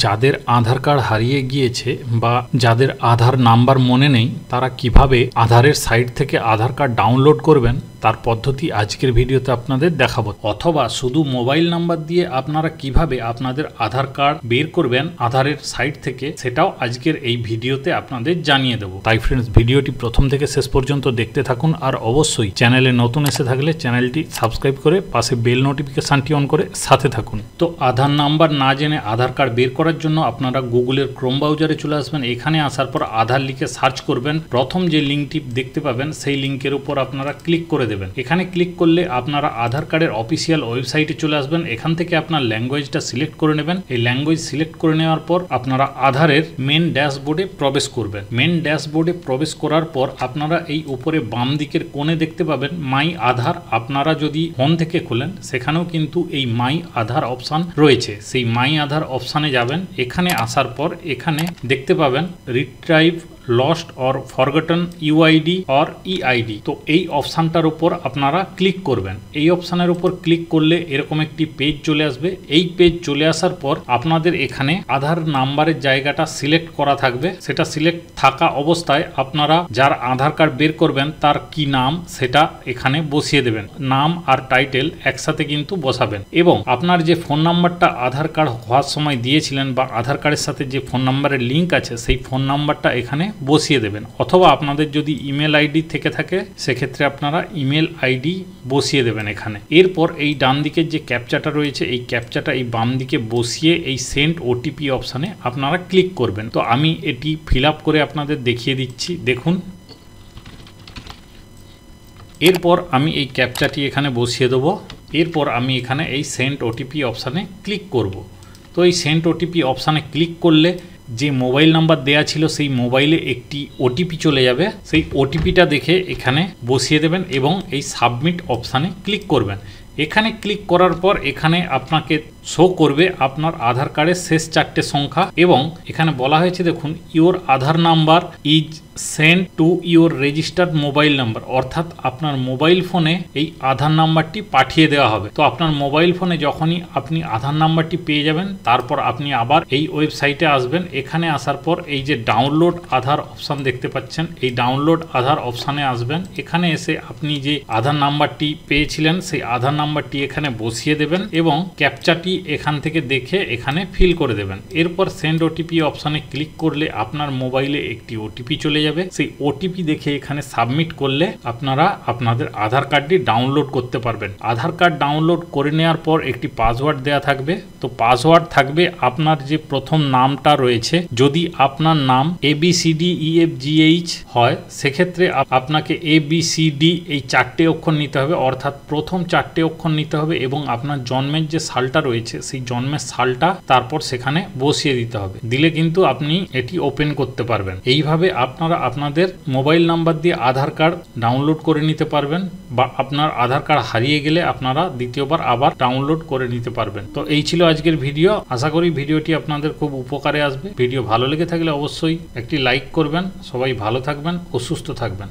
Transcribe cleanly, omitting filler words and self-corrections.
যাদের আধার কার্ড হারিয়ে গিয়েছে বা যাদের আধার নাম্বার মনে নেই তারা কিভাবে আধারের সাইট থেকে আধার কার্ড ডাউনলোড করবেন তার পদ্ধতি আজকের ভিডিওতে আপনাদের দেখাবো। অথবা শুধু মোবাইল নাম্বার দিয়ে আপনারা কিভাবে আপনাদের আধার কার্ড বের করবেন আধারের সাইট থেকে, সেটাও আজকের এই ভিডিওতে আপনাদের জানিয়ে দেবো। তাই ফ্রেন্ডস, ভিডিওটি প্রথম থেকে শেষ পর্যন্ত দেখতে থাকুন। আর অবশ্যই চ্যানেলে নতুন এসে থাকলে চ্যানেলটি সাবস্ক্রাইব করে পাশে বেল নোটিফিকেশনটি অন করে সাথে থাকুন। তো আধার নাম্বার না জেনে আধার কার্ড বের করার জন্য আপনারা গুগলের ক্রোম ব্রাউজারে চলে আসবেন। এখানে আসার পর আধার লিখে সার্চ করবেন। প্রথম যে লিঙ্কটি দেখতে পাবেন সেই লিঙ্কের উপর আপনারা ক্লিক করে দেবেন। এখানে ক্লিক করলে আপনারা আধার কার্ডের অফিসিয়াল ওয়েবসাইটে চলে আসবেন। এখান থেকে আপনার ল্যাঙ্গুয়েজটা সিলেক্ট করে নেবেন। এই ল্যাঙ্গুয়েজ সিলেক্ট করে নেওয়ার পর আপনারা আধারের মেন ড্যাশবোর্ডে প্রবেশ করবেন। মেন ড্যাশবোর্ডে প্রবেশ করার পর আপনারা এই উপরে বাম দিকের কোণে দেখতে পাবেন মাই আধার। আপনারা যদি ফোন থেকে খোলেন সেখানেও কিন্তু এই মাই আধার অপশান রয়েছে। সেই মাই আধার অপশানে যাবেন। এখানে আসার পর এখানে দেখতে পাবেন retrieve lost or forgotten UID or EID. তো এই অপশানটার উপর আপনারা ক্লিক করবেন। এই অপশানের উপর ক্লিক করলে এরকম একটি পেজ চলে আসবে। এই পেজ চলে আসার পর আপনাদের এখানে আধার নাম্বারের জায়গাটা সিলেক্ট করা থাকবে। সেটা সিলেক্ট থাকা অবস্থায় আপনারা যার আধার কার্ড বের করবেন তার কি নাম সেটা এখানে বসিয়ে দেবেন। নাম আর টাইটেল একসাথে কিন্তু বসাবেন এবং আপনার যে ফোন নাম্বারটা আধার কার্ড হওয়ার সময় দিয়েছিলেন বা আধার কার্ডের সাথে যে ফোন নাম্বারের লিঙ্ক আছে সেই ফোন নাম্বারটা এখানে বসিয়ে দেবেন। অথবা আপনাদের যদি ইমেল আইডি থেকে থাকে সেক্ষেত্রে আপনারা ইমেল আইডি বসিয়ে দেবেন এখানে। এরপর এই ডান দিকের যে ক্যাপচাটা রয়েছে এই ক্যাপচাটা এই বাম দিকে বসিয়ে এই সেন্ড ওটিপি অপশানে আপনারা ক্লিক করবেন। তো আমি এটি ফিল আপ করে আপনাদের দেখিয়ে দিচ্ছি, দেখুন। এরপর আমি এই ক্যাপচাটি এখানে বসিয়ে দেবো। এরপর আমি এখানে এই সেন্ড ওটিপি অপশানে ক্লিক করব। তো এই সেন্ড ওটিপি অপশানে ক্লিক করলে যে মোবাইল নাম্বার দেয়া ছিল সেই মোবাইলে একটি ওটিপি চলে যাবে। সেই ওটিপিটা দেখে এখানে বসিয়ে দেবেন এবং এই সাবমিট অপশানে ক্লিক করবেন। এখানে ক্লিক করার পর এখানে আপনাকে শো করবে আপনার আধার কার্ডের শেষ চারটে সংখ্যা এবং এখানে বলা হয়েছে দেখুন, your Aadhaar number is send to your registered mobile number. অর্থাৎ আপনার মোবাইল ফোনে এই আধার নাম্বারটি পাঠিয়ে দেওয়া হবে। তো আপনার মোবাইল ফোনে যখনই আপনি আধার নাম্বারটি পেয়ে যাবেন তারপর আপনি আবার এই ওয়েবসাইটে আসবেন। এখানে আসার পর এই যে ডাউনলোড আধার অপশান দেখতে পাচ্ছেন, এই ডাউনলোড আধার অপশানে আসবেন। এখানে এসে আপনি যে আধার নাম্বারটি পেয়েছিলেন সেই আধার নাম্বারটি এখানে বসিয়ে দেবেন এবং ক্যাপচাটি এখান থেকে দেখে এখানে ফিল করে দেবেন। এরপর সেন্ড ওটিপি অপশানে ক্লিক করলে আপনার মোবাইলে একটি ওটিপি চলে যাবে। সেই ওটিপি দেখে এখানে সাবমিট করলে আপনারা আপনাদের আধার কার্ডটি ডাউনলোড করতে পারবেন। আধার কার্ড ডাউনলোড করে নেওয়ার পর একটি পাসওয়ার্ড দেওয়া থাকবে। তো পাসওয়ার্ড থাকবে আপনার যে প্রথম নামটা রয়েছে। যদি আপনার নাম ABCDEFGH হয় সেক্ষেত্রে আপনাকে ABCD এই চারটে অক্ষর নিতে হবে, অর্থাৎ প্রথম চারটে অক্ষর নিতে হবে এবং আপনার জন্মের যে সালটা রয়েছে সেই জন্মের সালটা তারপর সেখানে বসিয়ে দিতে হবে। দিলে কিন্তু আপনি এটি ওপেন করতে পারবেন। এইভাবে আপনারা আপনাদের মোবাইল নাম্বার দিয়ে আধার কার্ড ডাউনলোড করে নিতে পারবেন বা আপনার আধার কার্ড হারিয়ে গেলে আপনারা দ্বিতীয়বার আবার ডাউনলোড করে নিতে পারবেন। তো এই ছিল আজকের ভিডিও। আশা করি ভিডিওটি আপনাদের খুব উপকারে আসবে। ভিডিও ভালো লেগে থাকলে অবশ্যই একটি লাইক করবেন। সবাই ভালো থাকবেন ও সুস্থ থাকবেন।